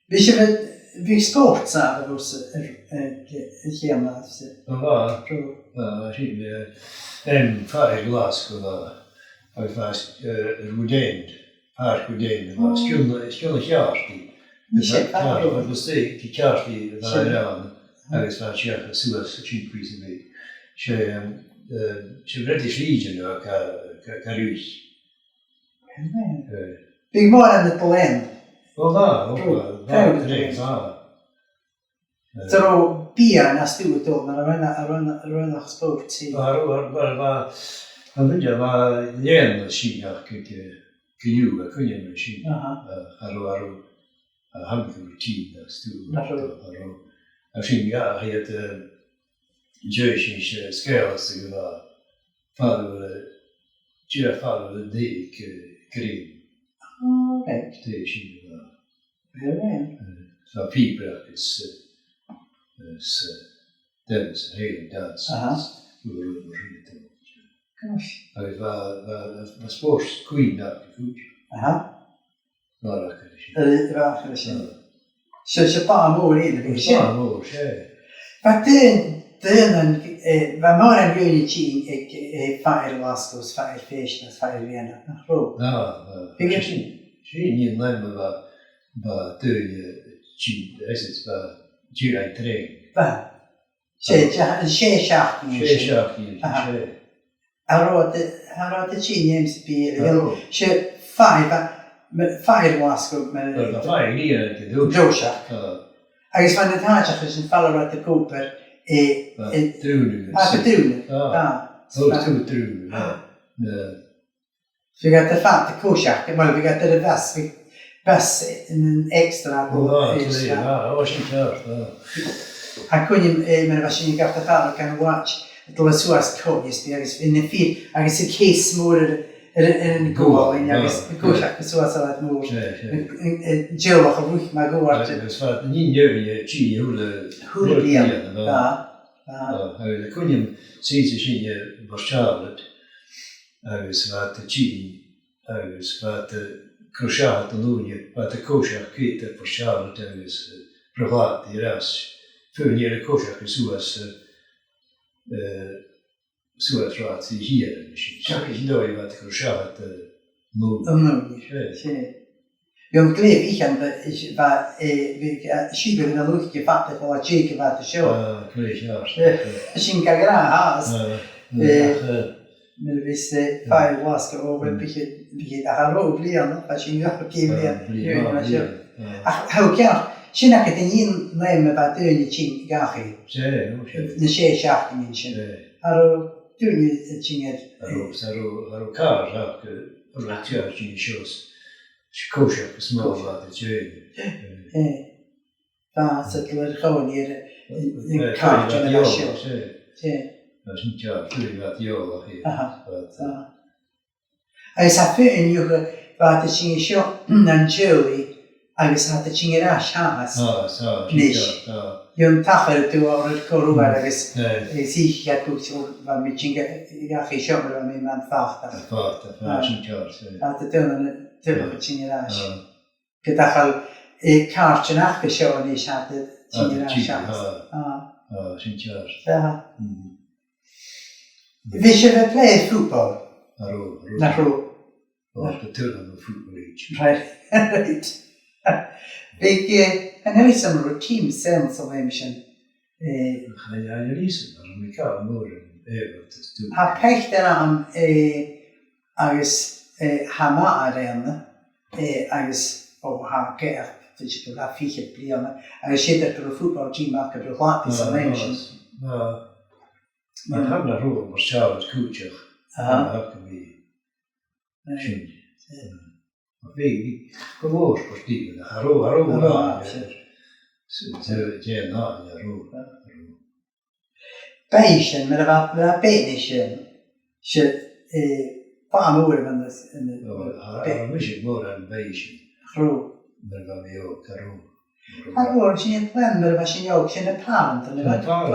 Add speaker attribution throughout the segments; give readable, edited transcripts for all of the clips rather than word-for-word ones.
Speaker 1: Vi spòrs hos Kjema.
Speaker 2: En far i Glasgow var fast Rudain, par Rudain, det var skulle kjærsti. Det var steg til kjærsti var ran. Agus var kjærsta suas chimpris i. Så redde sligen og karus.
Speaker 1: Big more than the land. Så biarna stod då när röna sport.
Speaker 2: Han ville vara igen Kina kujuga kunde med Kina. Haro han kunde tid stod. Jag finga heter Jewish scales det var fall det krig. Det är Kina. Så people is dance, hela dans. Det var spòrs queen där. Var det.
Speaker 1: Så bara mål in det.
Speaker 2: Bara mål, ja.
Speaker 1: Vad det var mer än ju chin fire lastos fire fish fire vena.
Speaker 2: Ja.
Speaker 1: Det är
Speaker 2: Chin var död chin, det är bara July 3.
Speaker 1: Va. Shashaki. Han rådde Chinems bil. Fire wasko med
Speaker 2: Fire ner till
Speaker 1: dosha. Agus van het haartje is een faller uit de koper.
Speaker 2: Trune. Så trune.
Speaker 1: Vi gaat de fat koshak, maar vi gaat de bäst en extra på.
Speaker 2: Ja, klart.
Speaker 1: Han kunde med varsågod gafta fall kan watch. Det var så att kodis jag in en fil. Jag ser case more en goal in jag koshak så att mor. Jill har ruhig med goal.
Speaker 2: Det så att ni gör ju chi hur
Speaker 1: Ja.
Speaker 2: Det kunde se sig varsalet. Så att chi så att krochat och nu att koshak kvitter varsalet så privat i ras. För ni är koshak så att i här. Jag vet inte vad det krochat nu.
Speaker 1: Jag klev igen var vi skibben en luchtje fatte för att checka vad det show. Shinka grahas. Men vi ser fire waska över vi det har ro blir för shinga blir. Hur kan Kina kan in med vad det är ching gahi. Det sker schaften in. Har du ju chinget.
Speaker 2: Har kar och reaktion i shows. Koshak små vad det gör.
Speaker 1: Så det var gewoon hier en kaartje met een show.
Speaker 2: Dat is niet ja, natuurlijk wat joh hier.
Speaker 1: Hij zat voor een jongen wat de ching show dan Joey. Hij zat de ching rash haas. Nish. Jong tacher toe over het corona dat is. Zie je het ook zo wat met ching ja geen show maar met man vaart.
Speaker 2: Vaart, niet ja.
Speaker 1: Dat het dan تبغى تشيني راش كدخل كارتش ناخذ شوني شاطر تشيني راش
Speaker 2: شنجار
Speaker 1: Hvis je wil play fotbal?
Speaker 2: Naro. Det turnar med fotboll.
Speaker 1: Right. En er liksom rutin sen som emission.
Speaker 2: Jag lyser när de kan morgon över till.
Speaker 1: Har pekten om agus hama arena agus och ha kär för att kunna fixa plena. Jag sitter på fotbollsteam marka på gratis som emission.
Speaker 2: Man hamnar ro på Charles Kucher. Här kan vi. Vi kommer på stigen. Haro. Så det ro.
Speaker 1: Beige, men det var beige. Så fan år men
Speaker 2: det mycket mer än beige.
Speaker 1: Ro.
Speaker 2: Men vad vi gör karo.
Speaker 1: Han var ju en plan med vad jag känner plan. Det var plan.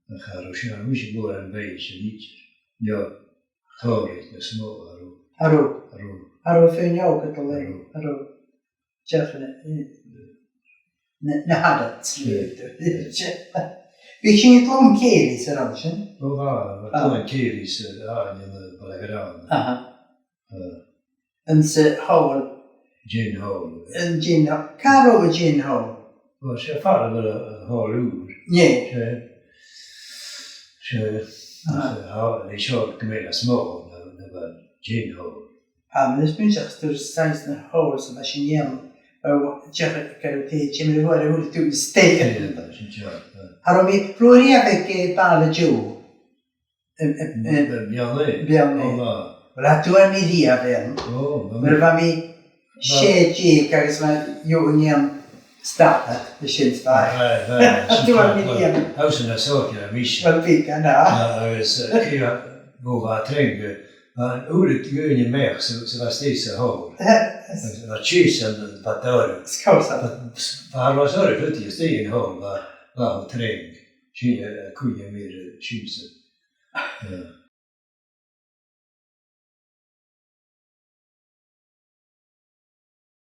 Speaker 2: Det här och så mycket mer än beige lite. Ja. Tar det små
Speaker 1: Haro för jag att lägga. Haro. Tjafna. Nahadat. Vi ging het om keris erover.
Speaker 2: Wat een keris aan in de Balagraan.
Speaker 1: En ze houden.
Speaker 2: Gin hole.
Speaker 1: En gin hole. Karo gin hole.
Speaker 2: Was je vader wel een hole uur?
Speaker 1: Nee.
Speaker 2: Ik zou het gemeen als små, dat was gin hole.
Speaker 1: Men det spinner ikke større stein hole som er kjengen. Og tjekk karoté, kjemmer hva det hullet ut steg. Har de Floria fikk bare jo? Bjarne. Og det var med de av den. Men det var med tjej, kare som var jo ingen startet, det känns där. Det var med de av.
Speaker 2: Hausen är saker, misch.
Speaker 1: Vad fick han där?
Speaker 2: Jag var trängd. Men ordet gröna mer så var det så hård. Det var kysen på dörren.
Speaker 1: Skålsa.
Speaker 2: Han var så det flyttade stigen hård var trängd. Kujen med kysen.